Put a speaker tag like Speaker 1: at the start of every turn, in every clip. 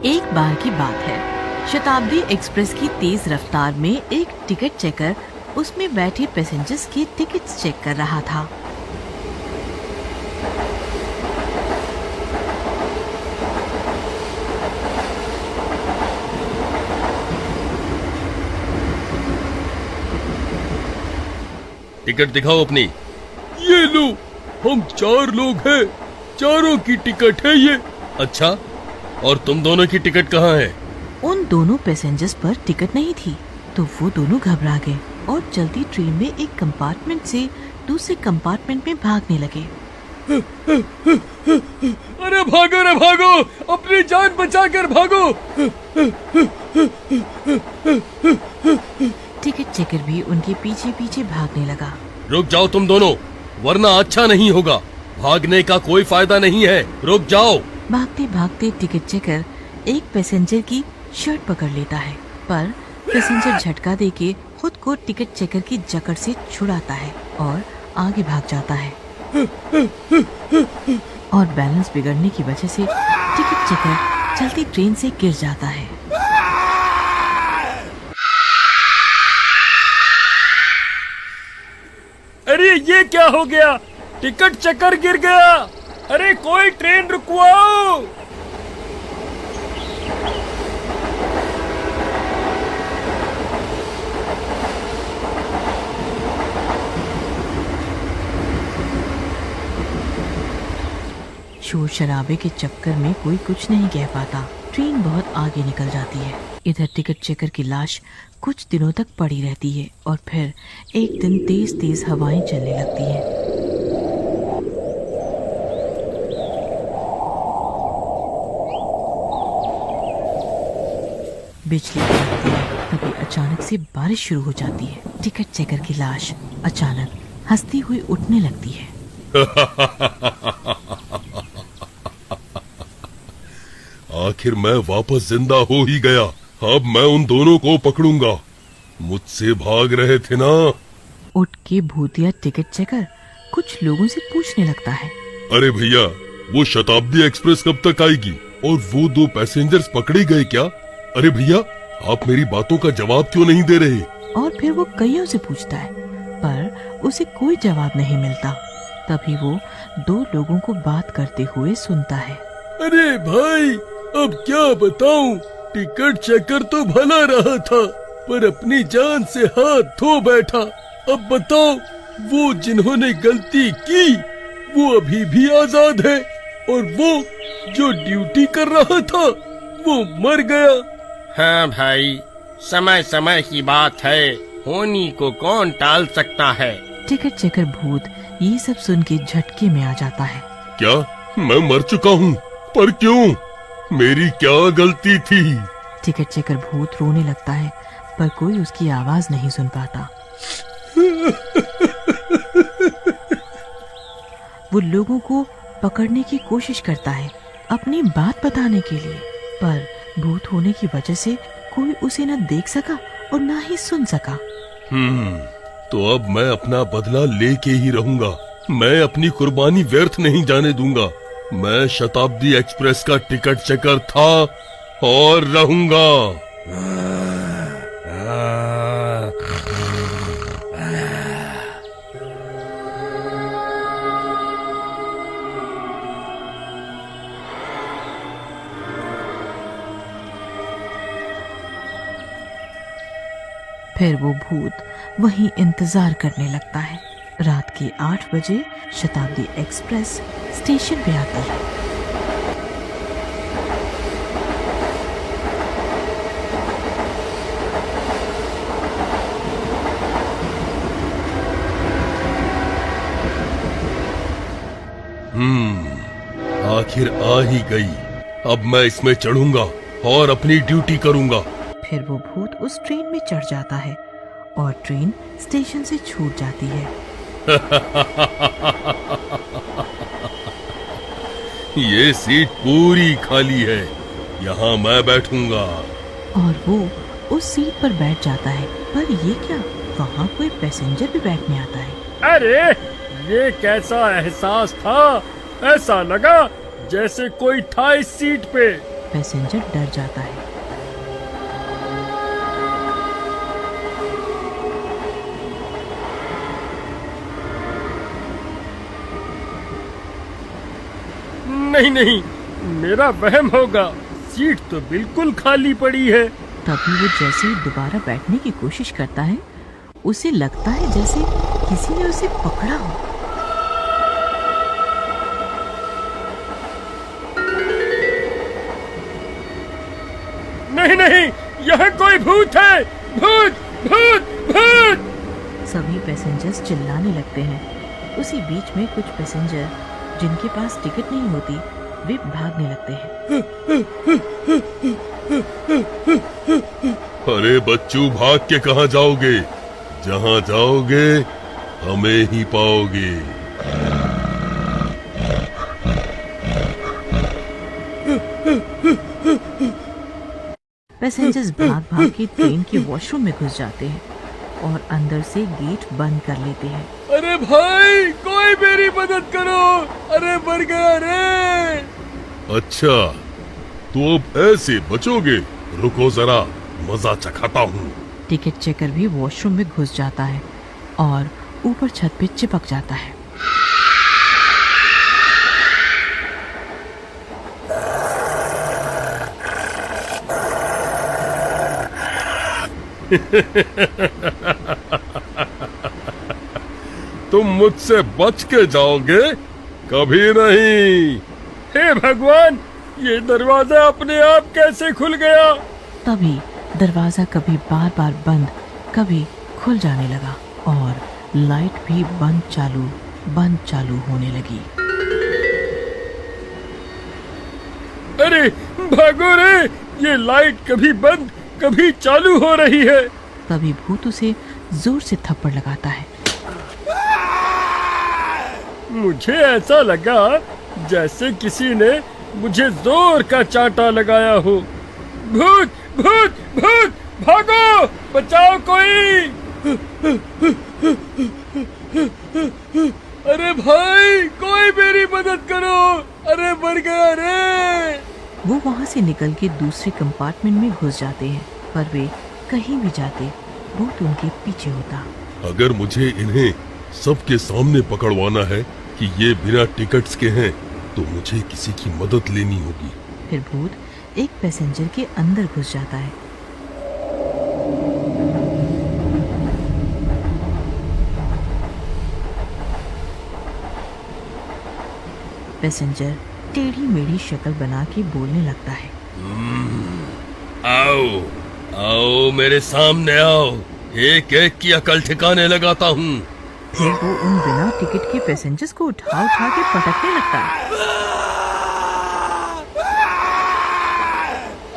Speaker 1: एक बार की बात है, शताब्दी एक्सप्रेस की तेज रफ्तार में एक टिकट चेकर उसमें बैठे पैसेंजर्स की टिकट्स चेक कर रहा था।
Speaker 2: टिकट दिखाओ अपनी। ये लो, हम 4 लोग हैं, चारों की टिकट है ये। अच्छा, और तुम दोनों की टिकट कहाँ है?
Speaker 1: उन दोनों पैसेंजर्स पर टिकट नहीं थी, तो वो दोनों घबरा गए और चलती ट्रेन में एक कंपार्टमेंट से दूसरे कंपार्टमेंट में भागने लगे।
Speaker 2: अरे भागो रे भागो, अपनी जान बचाकर भागो।
Speaker 1: टिकट चेकर भी उनके पीछे पीछे भागने लगा।
Speaker 2: रुक जाओ तुम दोनों, वरना अच्छा नहीं होगा। भागने का कोई फायदा नहीं है, रुक जाओ।
Speaker 1: भागते भागते टिकट चेकर एक पैसेंजर की शर्ट पकड़ लेता है, पर पैसेंजर झटका देके खुद को टिकट चेकर की जकड़ से छुड़ाता है और आगे भाग जाता है। और बैलेंस बिगड़ने की वजह से टिकट चेकर चलती ट्रेन से गिर जाता है।
Speaker 2: अरे ये क्या हो गया? टिकट चेकर गिर गया। अरे कोई ट्रेन रुकवाओ।
Speaker 1: शोर शराबे के चक्कर में कोई कुछ नहीं कह पाता। ट्रेन बहुत आगे निकल जाती है। इधर टिकट चेकर की लाश कुछ दिनों तक पड़ी रहती है और फिर एक दिन तेज तेज हवाएं चलने लगती हैं। बिजली कड़कती है, तभी अचानक से बारिश शुरू हो जाती है। टिकट चेकर की लाश अचानक हंसती हुई उठने लगती है।
Speaker 3: आखिर मैं वापस जिंदा हो ही गया। अब मैं उन दोनों को पकड़ूंगा। मुझसे भाग रहे थे ना।
Speaker 1: उठ के भूतिया टिकट चेकर कुछ लोगों से पूछने लगता है।
Speaker 3: अरे भैया, वो शताब्दी एक्सप्रेस कब तक आएगी? और वो 2 पैसेंजर्स पकड़े गए क्या? अरे भैया, आप मेरी बातों का जवाब क्यों नहीं दे रहे?
Speaker 1: और फिर वो कईयों से पूछता है, पर उसे कोई जवाब नहीं मिलता। तभी वो 2 लोगों को बात करते हुए सुनता है।
Speaker 2: अरे भाई, अब क्या बताऊं? टिकट चेकर तो भला रहा था, पर अपनी जान से हाथ धो बैठा। अब बताओ, वो जिन्होंने गलती की वो अभी भी आजाद है, और वो जो ड्यूटी कर रहा था वो मर गया।
Speaker 4: हाँ भाई, समय समय की बात है, होनी को कौन टाल सकता है।
Speaker 1: टिकट चेकर भूत ये सब सुन के झटके में आ जाता है।
Speaker 3: क्या मैं मर चुका हूँ? पर क्यों? मेरी क्या गलती थी?
Speaker 1: टिकट चेकर भूत रोने लगता है, पर कोई उसकी आवाज नहीं सुन पाता। वो लोगों को पकड़ने की कोशिश करता है अपनी बात बताने के लिए, पर भूत होने की वजह से कोई उसे न देख सका और न ही सुन सका।
Speaker 3: तो अब मैं अपना बदला लेके ही रहूंगा। मैं अपनी कुर्बानी व्यर्थ नहीं जाने दूंगा। मैं शताब्दी एक्सप्रेस का टिकट चेकर था और रहूंगा।
Speaker 1: फिर वो भूत वहीं इंतजार करने लगता है। रात के 8 बजे शताब्दी एक्सप्रेस स्टेशन पे आती है।
Speaker 3: आखिर आ ही गई। अब मैं इसमें चढ़ूंगा और अपनी ड्यूटी करूंगा।
Speaker 1: फिर वो भूत उस ट्रेन में चढ़ जाता है और ट्रेन स्टेशन से छूट जाती है।
Speaker 3: ये सीट पूरी खाली है, यहाँ मैं बैठूंगा।
Speaker 1: और वो उस सीट पर बैठ जाता है। पर ये क्या, वहाँ कोई पैसेंजर भी बैठने आता है।
Speaker 2: अरे ये कैसा एहसास था? ऐसा लगा जैसे कोई था इस सीट पे।
Speaker 1: पैसेंजर डर जाता है।
Speaker 2: नहीं नहीं, मेरा वहम होगा, सीट तो बिल्कुल खाली पड़ी है।
Speaker 1: तभी वो जैसे ही दोबारा बैठने की कोशिश करता है, उसे लगता है जैसे किसी ने उसे पकड़ा हो।
Speaker 2: नहीं नहीं, यह कोई भूत है, भूत भूत भूत।
Speaker 1: सभी पैसेंजर्स चिल्लाने लगते हैं। उसी बीच में कुछ पैसेंजर जिनके पास टिकट नहीं होती, वे भागने लगते हैं।
Speaker 3: अरे बच्चू, भाग के कहाँ जाओगे? जहाँ जाओगे हमें ही पाओगे।
Speaker 1: पैसेंजर्स भाग भाग के ट्रेन के वॉशरूम में घुस जाते हैं और अंदर से गेट बंद कर लेते हैं।
Speaker 2: अरे भाई, कोई मेरी मदद करो, अरे मर गया रे।
Speaker 3: अच्छा, तो अब ऐसे बचोगे? रुको जरा, मजा चखाता हूँ।
Speaker 1: टिकट चेकर भी वॉशरूम में घुस जाता है और ऊपर छत पे चिपक जाता है।
Speaker 3: तुम मुझसे बच के जाओगे? कभी नहीं।
Speaker 2: हे भगवान, ये दरवाजा अपने आप कैसे खुल गया?
Speaker 1: तभी दरवाजा कभी बार बार बंद, कभी खुल जाने लगा और लाइट भी बंद चालू होने लगी।
Speaker 2: अरे भागो रे, ये लाइट कभी बंद कभी चालू हो रही है।
Speaker 1: तभी भूत उसे जोर से थप्पड़ लगाता है।
Speaker 2: मुझे ऐसा लगा जैसे किसी ने मुझे जोर का चांटा लगाया हो। भूत भूत भूत, भागो, बचाओ कोई। अरे भाई, कोई मेरी मदद करो, अरे मर गया रे।
Speaker 1: वो वहाँ से निकल के दूसरे कंपार्टमेंट में घुस जाते हैं, पर वे कहीं भी जाते भूत उनके पीछे होता।
Speaker 3: अगर मुझे इन्हें सबके सामने पकड़वाना है कि ये बिना टिकट्स के हैं, तो मुझे किसी की मदद लेनी होगी।
Speaker 1: फिर भूत एक पैसेंजर के अंदर घुस जाता है। पैसेंजर टेढ़ी मेढ़ी शक्ल बना के बोलने लगता है।
Speaker 3: आओ आओ, मेरे सामने आओ, एक एक की अकल ठिकाने लगाता हूँ।
Speaker 1: फिर वो उन बिना टिकट के पैसेंजर्स को उठा उठा के पटकने लगता है।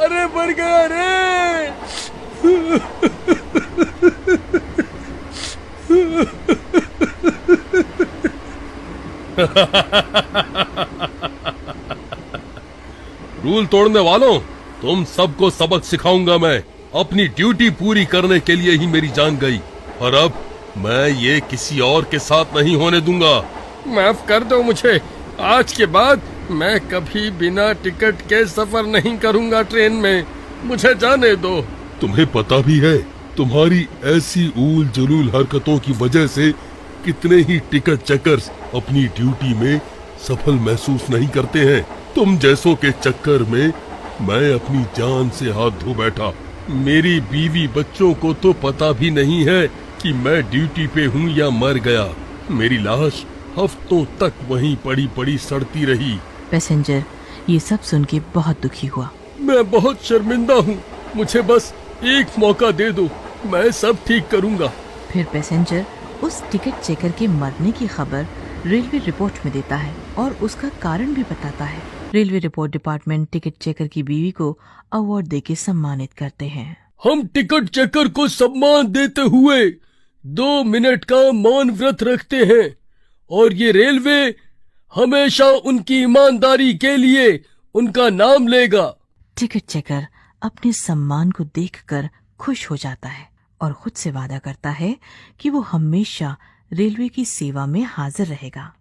Speaker 2: अरे मर गया रे।
Speaker 3: रूल तोड़ने वालों, तुम सबको सबक सिखाऊंगा मैं। अपनी ड्यूटी पूरी करने के लिए ही मेरी जान गई, और अब मैं ये किसी और के साथ नहीं होने दूंगा।
Speaker 2: माफ कर दो मुझे, आज के बाद मैं कभी बिना टिकट के सफर नहीं करूंगा ट्रेन में, मुझे जाने दो।
Speaker 3: तुम्हें पता भी है, तुम्हारी ऐसी ऊल जुलूल हरकतों की वजह से कितने ही टिकट चेकर्स अपनी ड्यूटी में सफल महसूस नहीं करते हैं। तुम जैसों के चक्कर में मैं अपनी जान से हाथ धो बैठा। मेरी बीवी बच्चों को तो पता भी नहीं है कि मैं ड्यूटी पे हूँ या मर गया। मेरी लाश हफ्तों तक वहीं पड़ी पड़ी सड़ती रही।
Speaker 1: पैसेंजर ये सब सुन के बहुत दुखी हुआ।
Speaker 2: मैं बहुत शर्मिंदा हूँ, मुझे बस एक मौका दे दो, मैं सब ठीक करूँगा।
Speaker 1: फिर पैसेंजर उस टिकट चेकर के मरने की खबर रेलवे रिपोर्ट में देता है और उसका कारण भी बताता है। Railway report department ticket checker की बीवी को अवार्ड देके सम्मानित करते हैं।
Speaker 2: हम टिकट चेकर को सम्मान देते हुए 2 मिनट का मौन व्रत रखते हैं और ये रेलवे हमेशा उनकी ईमानदारी के लिए उनका नाम लेगा।
Speaker 1: टिकट चेकर अपने सम्मान को देखकर खुश हो जाता है और खुद से वादा करता है कि वो हमेशा रेलवे की सेवा में हाजिर रहेगा।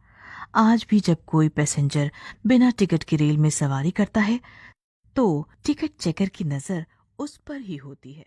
Speaker 1: आज भी जब कोई पैसेंजर बिना टिकट की रेल में सवारी करता है, तो टिकट चेकर की नजर उस पर ही होती है।